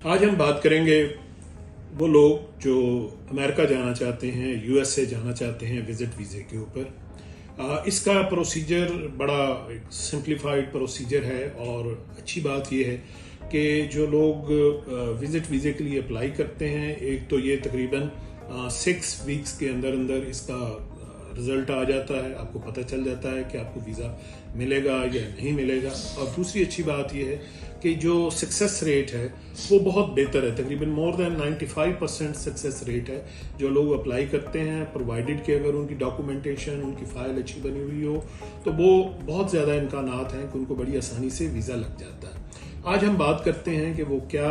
आज हम बात करेंगे वो लोग जो अमेरिका जाना चाहते हैं, यूएसए जाना चाहते हैं विजिट वीज़े के ऊपर। इसका प्रोसीजर बड़ा सिंप्लीफाइड प्रोसीजर है और अच्छी बात यह है कि जो लोग विजिट वीज़े के लिए अप्लाई करते हैं, एक तो ये तकरीबन 6 वीक्स के अंदर अंदर इसका रिजल्ट आ जाता है, आपको पता चल जाता है कि आपको वीज़ा मिलेगा या नहीं मिलेगा। और दूसरी अच्छी बात यह है कि जो सक्सेस रेट है वो बहुत बेहतर है, तकरीबन मोर देन 95% सक्सेस रेट है। जो लोग अप्लाई करते हैं, प्रोवाइडेड कि अगर उनकी डॉक्यूमेंटेशन, उनकी फ़ाइल अच्छी बनी हुई हो, तो वो बहुत ज़्यादा इम्कानात हैं कि उनको बड़ी आसानी से वीज़ा लग जाता है। आज हम बात करते हैं कि वो क्या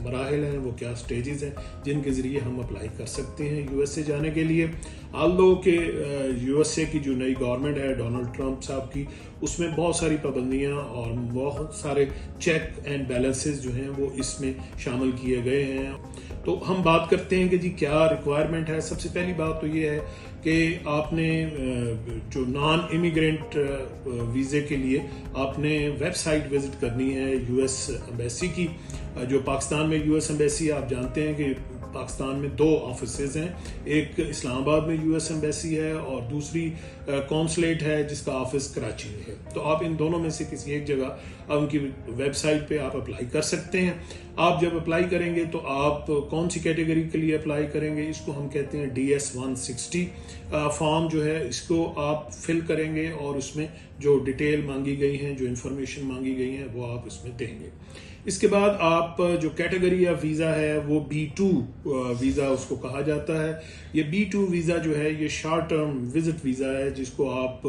मराहिल हैं, वो क्या स्टेजेस हैं जिनके ज़रिए हम अप्लाई कर सकते हैं यूएसए जाने के लिए। आल्दो के यूएसए की जो नई गवर्नमेंट है डोनाल्ड ट्रंप साहब की, उसमें बहुत सारी पाबंदियां और बहुत सारे चेक एंड बैलेंसेस जो हैं वो इसमें शामिल किए गए हैं। तो हम बात करते हैं कि जी क्या रिक्वायरमेंट है। सबसे पहली बात तो ये है कि आपने जो नॉन इमिग्रेंट वीज़े के लिए आपने वेबसाइट विजिट करनी है यूएस एम्बेसी की। जो पाकिस्तान में यूएस एम्बेसी, आप जानते हैं कि पाकिस्तान में 2 ऑफिसेज हैं, एक इस्लामाबाद में यूएस एम्बेसी है और दूसरी कॉन्सुलेट है जिसका ऑफिस कराची में है। तो आप इन दोनों में से किसी एक जगह उनकी वेबसाइट पे आप अप्लाई कर सकते हैं। आप जब अप्लाई करेंगे तो आप कौन सी कैटेगरी के लिए अप्लाई करेंगे, इसको हम कहते हैं DS 160 फॉर्म जो है, इसको आप फिल करेंगे और उसमें जो डिटेल मांगी गई हैं, जो इन्फॉर्मेशन मांगी गई हैं, वो आप इसमें देंगे। इसके बाद आप जो कैटेगरी या वीज़ा है वो B2 वीज़ा उसको कहा जाता है। ये B2 वीज़ा जो है ये शॉर्ट टर्म विजिट वीज़ा है जिसको आप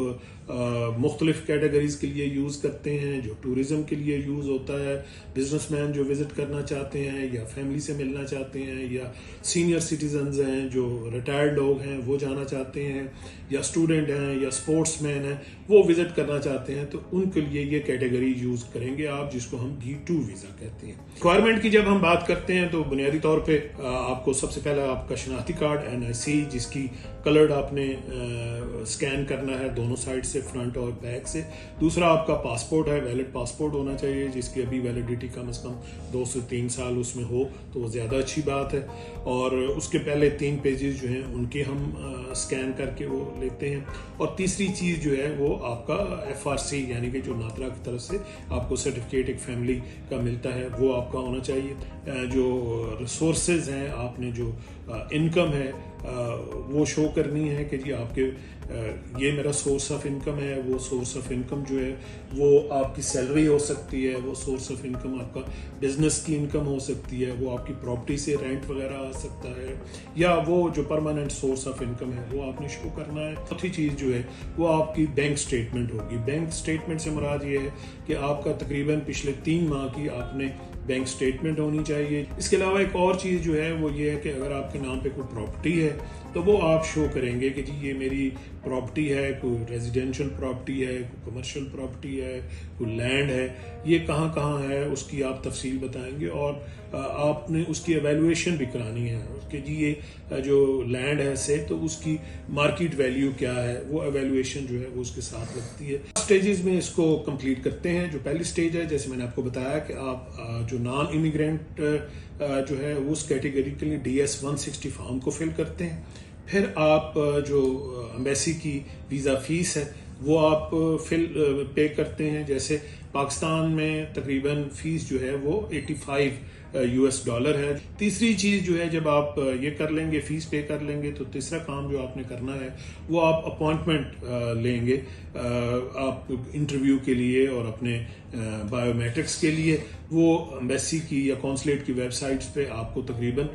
मुख्तलिफ कैटेगरीज के लिए यूज़ करते हैं। जो टूरिज़म के लिए यूज़ होता है, बिजनेसमैन जो विजिट करना चाहते हैं या फैमिली से मिलना चाहते हैं, या सीनियर सिटीजन्स हैं जो रिटायर्ड लोग हैं वो जाना चाहते हैं, या स्टूडेंट हैं या स्पोर्ट्समैन हैं वो विजिट करना चाहते हैं, तो उनके लिए ये कैटेगरी यूज़ करेंगे आप, जिसको हम B2 वीज़ा कहते हैं। रिक्वायरमेंट की जब हम बात करते हैं तो बुनियादी तौर पे आपको सबसे पहले आपका शनाख्ती कार्ड NIC, जिसकी कलर्ड आपने स्कैन करना है दोनों साइड से, फ्रंट और बैक से। दूसरा आपका पासपोर्ट है, वैलिड पासपोर्ट होना चाहिए जिसकी अभी वैलिडिटी कम से कम 2 से 3 साल उसमें हो तो वो ज़्यादा अच्छी बात है। और उसके पहले 3 पेजेस जो हैं उनके हम स्कैन करके वो लेते हैं। और तीसरी चीज़ जो है वो आपका FRC यानी कि जो नातरा की तरफ से आपको सर्टिफिकेट एक फैमिली का मिलता है वो आपका होना चाहिए। जो रिसोर्सेज हैं, आपने जो इनकम है वो शो करनी है कि जी आपके ये मेरा सोर्स ऑफ इनकम है। वो सोर्स ऑफ इनकम जो है वो आपकी सैलरी हो सकती है, वो सोर्स ऑफ इनकम आपका बिजनेस की इनकम हो सकती है, वो आपकी प्रॉपर्टी से रेंट वगैरह आ सकता है, या वो जो परमानेंट सोर्स ऑफ इनकम है वो आपने शो करना है। चौथी चीज़ जो है वो आपकी बैंक स्टेटमेंट होगी। बैंक स्टेटमेंट से मुराद ये है कि आपका तकरीबन पिछले 3 माह की आपने बैंक स्टेटमेंट होनी चाहिए। इसके अलावा एक और चीज़ जो है वो ये है कि अगर आपके नाम पे कोई प्रॉपर्टी है तो वो आप शो करेंगे कि जी ये मेरी प्रॉपर्टी है, कोई रेजिडेंशियल प्रॉपर्टी है, कोई कमर्शियल प्रॉपर्टी है, कोई लैंड है, ये कहाँ कहाँ है उसकी आप तफसील बताएंगे। और आपने उसकी एवेल्युएशन भी करानी है कि जी ये जो लैंड है से तो उसकी मार्केट वैल्यू क्या है, वो एवेल्युएशन जो है वो उसके साथ लगती है। स्टेजेस में इसको कंप्लीट करते हैं। जो पहली स्टेज है, जैसे मैंने आपको बताया कि आप जो नॉन इमिग्रेंट जो है उस कैटेगरी के लिए DS 160 फॉर्म को फिल करते हैं। फिर आप जो एम्बेसी की वीज़ा फीस है वो आप पे करते हैं। जैसे पाकिस्तान में तकरीबन फीस जो है वो $85 है। तीसरी चीज़ जो है, जब आप ये कर लेंगे, फीस पे कर लेंगे, तो तीसरा काम जो आपने करना है वो आप अपॉइंटमेंट लेंगे आप इंटरव्यू के लिए और अपने बायोमेट्रिक्स के लिए। वो एम्बेसी की या कॉन्सुलेट की वेबसाइट्स पे आपको तकरीबन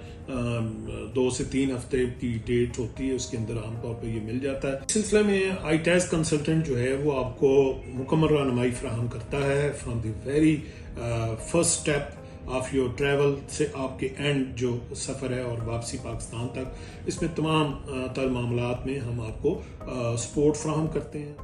2 से 3 हफ्ते की डेट होती है, उसके अंदर आमतौर पर ये मिल जाता है। इस सिलसिले में ITAS कंसल्टेंट जो है वो आपको मुकम्मल रहनुमाई फराहम करता है from the very first step of your travel से आपके एंड जो सफ़र है और वापसी पाकिस्तान तक। इसमें तमाम तर मामलात में हम आपको सपोर्ट फराहम करते हैं।